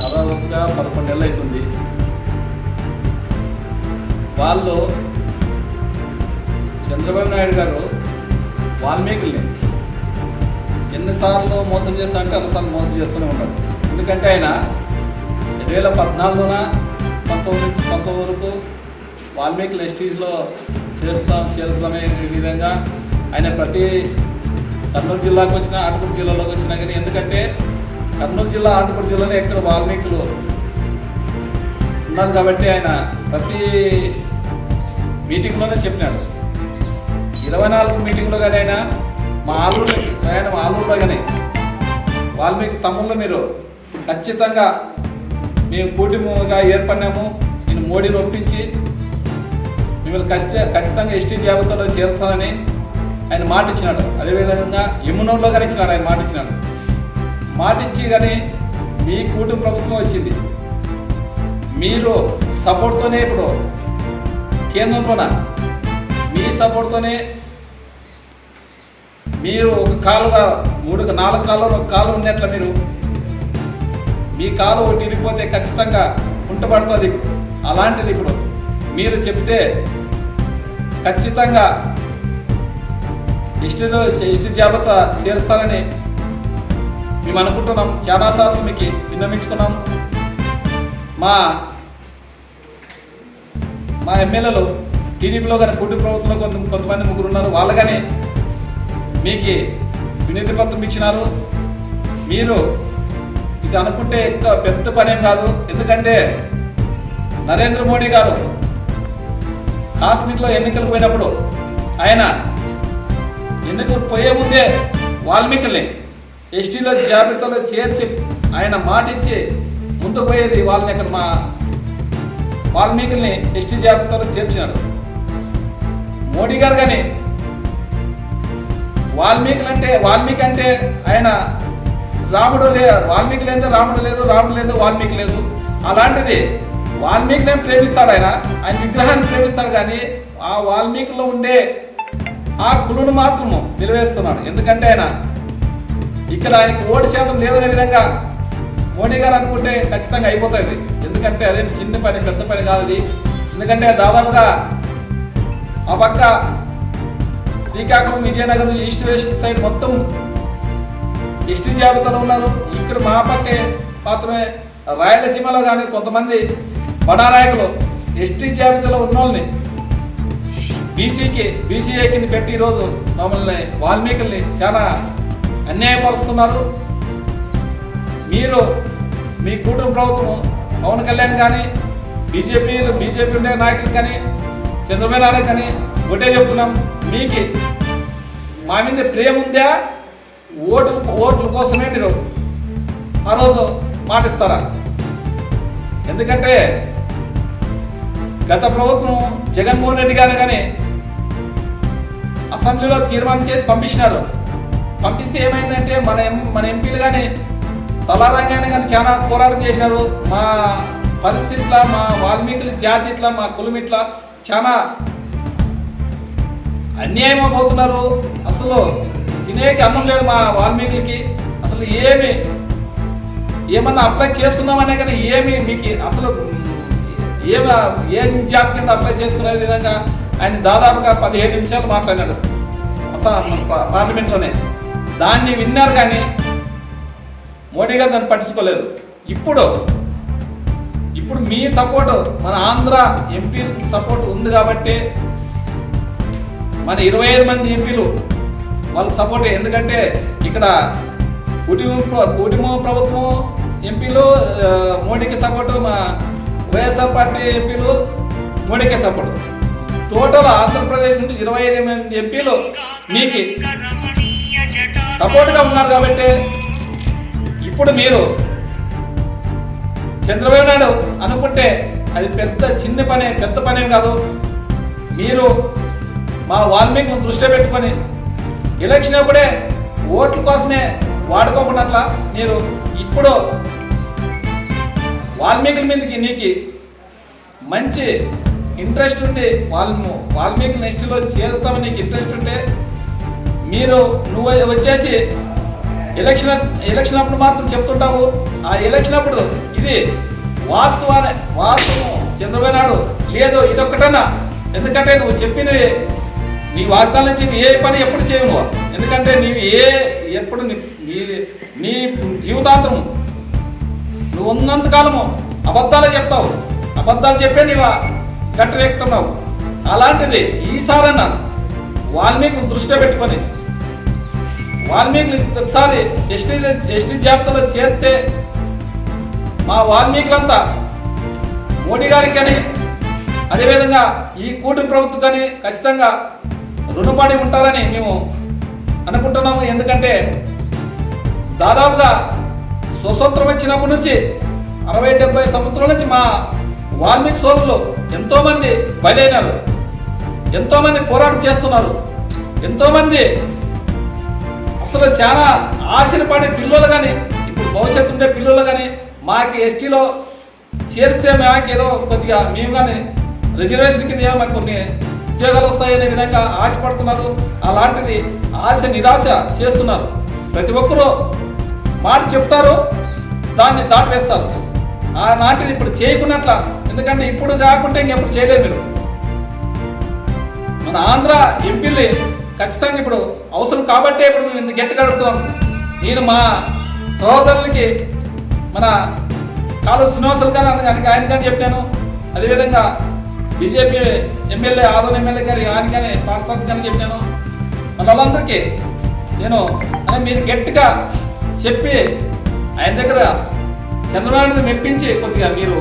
దాదాపుగా 11 నెలలు అవుతుంది. వాళ్ళు చంద్రబాబు నాయుడు గారు వాల్మీకుల్ని ఎన్నిసార్లు మోసం చేస్తా అంటే అన్నిసార్లు మోసం చేస్తూనే ఉన్నారు. ఎందుకంటే ఆయన 2014 19 వరకు వాల్మీకులు ఎస్టీలో చేస్తామనే విధంగా ఆయన ప్రతి కర్నూలు జిల్లాకు వచ్చినా ఆంధ్రప్రదేశ్ జిల్లాలోకి వచ్చినా కానీ, ఎందుకంటే కర్నూలు జిల్లా ఆంధ్రప్రదేశ్ జిల్లాలో ఎక్కడ వాల్మీకులు ఉన్నారు కాబట్టి ఆయన ప్రతి మీటింగ్లోనే చెప్పినాడు. 24 మీటింగ్లో కానీ ఆయన మా ఆలూరులో కానీ వాల్మీకి తమ్ముళ్ళు మీరు ఖచ్చితంగా మేము కూటమిగా ఏర్పడినాము, నేను మోడీని ఒప్పించి మిమ్మల్ని ఖచ్చితంగా ఎస్టీ జాబితాలో చేస్తానని ఆయన మాట ఇచ్చినాడు. అదేవిధంగా యమునూరులో కానీ ఇచ్చినాడు, ఆయన మాట ఇచ్చి కానీ మీ కూటమి ప్రభుత్వం వచ్చింది. మీరు సపోర్ట్తోనే ఇప్పుడు కేంద్రంలోన మీ సపోర్ట్తోనే మీరు ఒక కాలుగా 4 కాళ్ళు ఒక కాలు ఉన్నట్ల మీరు మీ కాలు ఒకటి ఇరిగిపోతే ఖచ్చితంగా కుంటపడుతుంది. అలాంటిది ఇప్పుడు మీరు చెప్తే ఖచ్చితంగా ఎస్టీ జాబితా చేరుస్తానని మేము అనుకుంటున్నాం. చాలాసార్లు మీకు విన్నవించుకున్నాం. మా ఎమ్మెల్యేలు టీడీపీలో కానీ కుటుంబ ప్రభుత్వంలో కొంతమంది 3 ఉన్నారు. వాళ్ళు కానీ మీకు వినతి పత్రం ఇచ్చినారు. మీరు ఇది అనుకుంటే ఇంకా పెద్ద పనేం కాదు. ఎందుకంటే నరేంద్ర మోడీ గారు కాశ్మీర్లో ఎన్నికలు పోయినప్పుడు ఆయన ఎన్నికలు పోయే ముందే వాల్మీకుల్ని ఎస్టీలో జాబితాలో చేర్చి ఆయన మాట ఇచ్చి ముందుకు పోయేది. వాళ్ళని ఇక్కడ మా వాల్మీకుల్ని ఎస్టీ జాబితాలో చేర్చినారు మోడీ గారు. కానీ వాల్మీకి అంటే ఆయన రాముడు లేదు, వాల్మీకి లేదు, రాముడు లేదు, వాల్మీకి లేదు. అలాంటిది వాల్మీకిని ప్రేమిస్తాడు ఆయన విగ్రహాన్ని ప్రేమిస్తాడు. కానీ ఆ వాల్మీకిలో ఉండే ఆ కులును మాత్రము నిలవేస్తున్నాడు. ఎందుకంటే ఆయన ఇక్కడ ఆయనకి ఓటు శాతం లేదనే విధంగా మోడీ గారు అనుకుంటే ఖచ్చితంగా అయిపోతుంది. ఎందుకంటే అదేం చిన్న పని పెద్ద పని కాదు అది. ఎందుకంటే దాదాపుగా ఆ పక్క Srikakulam Vizianagaram east west side మొత్తం ఎస్టీ జాబితాలో ఉన్నారు. ఇక్కడ మా పక్కే మాత్రమే రాయలసీమలో కానీ కొంతమంది బడా నాయకులు ఎస్టీ జాబితాలో ఉన్న వాళ్ళని బీసీఏ కింద పెట్టి ఈరోజు మమ్మల్ని వాల్మీకుల్ని చాలా అన్యాయపరుస్తున్నారు. మీరు మీ కూటమి ప్రభుత్వం పవన్ కళ్యాణ్ కానీ బీజేపీ ఉండే నాయకులు కానీ చంద్రబాబు నాయుడు కానీ ఒకటే చెప్తున్నాం, మీకు మా మీద ప్రేమ ఉందా? ఓట్ల కోసమే మీరు ఆ రోజు మాటిస్తారా? ఎందుకంటే గత ప్రభుత్వం జగన్మోహన్ రెడ్డి గారు కానీ అసెంబ్లీలో తీర్మానం చేసి పంపిస్తే ఏమైందంటే మన ఎంపీలు కానీ తలారంగానే కానీ చాలా పోరాటం చేసినారు. మా పరిస్థితుల మా వాల్మీకుల జాతి ఇట్లా మా కులం ఇట్లా చాలా అన్యాయం అవుతున్నారు. అసలు తినేకి అన్నం లేదు మా వాల్మీకులకి. అసలు ఏమన్నా అప్లై చేసుకుందామనే కానీ మీకు అసలు ఏ జాతి కింద అప్లై చేసుకునే విధంగా ఆయన దాదాపుగా 15 నిమిషాలు మాట్లాడినాడు పార్లమెంట్లోనే. దాన్ని విన్నారు కానీ మోడీ గారు దాన్ని పట్టించుకోలేదు. ఇప్పుడు మీ సపోర్టు మన ఆంధ్ర ఎంపీ సపోర్ట్ ఉంది కాబట్టి మన 25 మంది ఎంపీలు వాళ్ళకి సపోర్ట్. ఎందుకంటే ఇక్కడ కూటమి ప్రభుత్వం ఎంపీలు మోడీకి సపోర్టు, మా వైఎస్ఆర్ పార్టీ ఎంపీలు మోడీకి సపోర్టు. టోటల్ ఆంధ్రప్రదేశ్ నుండి 25 మంది ఎంపీలు మీకు సపోర్ట్గా ఉన్నారు. కాబట్టి ఇప్పుడు మీరు చంద్రబాబు నాయుడు అనుకుంటే అది పెద్ద పనేం కాదు. మీరు మా వాల్మీకులను దృష్టిలో పెట్టుకొని ఎలక్షన్ అప్పుడే ఓట్ల కోసమే వాడుకోకుండా మీరు ఇప్పుడు వాల్మీకుల మీదకి నీకు మంచి ఇంట్రెస్ట్ ఉండి వాల్మీకి నెక్స్ట్లో చేస్తామని నీకు ఇంట్రెస్ట్ ఉంటే నువ్వు వచ్చేసి ఎలక్షన్ అప్పుడు మాత్రం చెప్తుంటావు. ఆ ఎలక్షన్ అప్పుడు ఇది వాస్తవం చంద్రబాబు నాయుడు లేదు ఇదొక్కటన్నా. ఎందుకంటే నువ్వు చెప్పిన నీ వాగ్దానం నుంచి ఏ పని ఎప్పుడు చేయవు నువ్వు. ఎందుకంటే నీవు ఎప్పుడు నీ జీవితాంతం నువ్వు ఉన్నంతకాలము అబద్ధాలు చెప్తావు. అబద్ధాలు చెప్పే నీవు గట్టెక్కుతున్నావు. అలాంటిది ఈసారన్నా వాల్మీకి దృష్టిలో పెట్టుకొని వాల్మీకి ఒకసారి ఎస్టీ జాబితాలో చేరితే మా వాల్మీకులంతా మోడీ గారికి కానీ అదేవిధంగా ఈ కూటమి ప్రభుత్వం కానీ ఖచ్చితంగా రుణపడి ఉంటారని మేము అనుకుంటున్నాము. ఎందుకంటే దాదాపుగా స్వతంత్రం వచ్చినప్పటి నుంచి 60-70 సంవత్సరాల నుంచి మా వాల్మీకి సోదరులు ఎంతోమంది బలైనారు, ఎంతోమంది పోరాటం చేస్తున్నారు, ఎంతోమంది అసలు చాలా ఆశలు పడే పిల్లలు కానీ ఇప్పుడు భవిష్యత్తు ఉండే పిల్లలు కానీ మాకు ఎస్టీలో చేరిస్తే మాకు ఏదో కొద్దిగా మేము కానీ రిజర్వేషన్ కింద మాకు కొన్ని ఉద్యోగాలు వస్తాయనే విధంగా ఆశపడుతున్నారు. అలాంటిది ఆశ నిరాశ చేస్తున్నారు. ప్రతి ఒక్కరూ మాట చెప్తారు, దాన్ని దాటివేస్తారు. ఆనాటిది ఇప్పుడు చేయకున్నట్ల. ఎందుకంటే ఇప్పుడు కాకుంటే ఇంకెప్పుడు చేయలేరు మీరు. మన ఆంధ్ర ఎంపీలు ఖచ్చితంగా ఇప్పుడు అవసరం కాబట్టే ఇప్పుడు మేము ఇంత గట్టిగా అడుగుతున్నాం. నేను మా సహోదరులకి మన కాలు శ్రీనివాసులు కానీ ఆయన కానీ చెప్పాను. అదేవిధంగా బీజేపీ ఎమ్మెల్యే ఆదోని ఎమ్మెల్యే గారి ఆయన కానీ పార్సాద్ కానీ చెప్పాను. మన వాళ్ళందరికీ నేను మీరు గట్టిగా చెప్పి ఆయన దగ్గర చంద్రబాబు మెప్పించి కొద్దిగా మీరు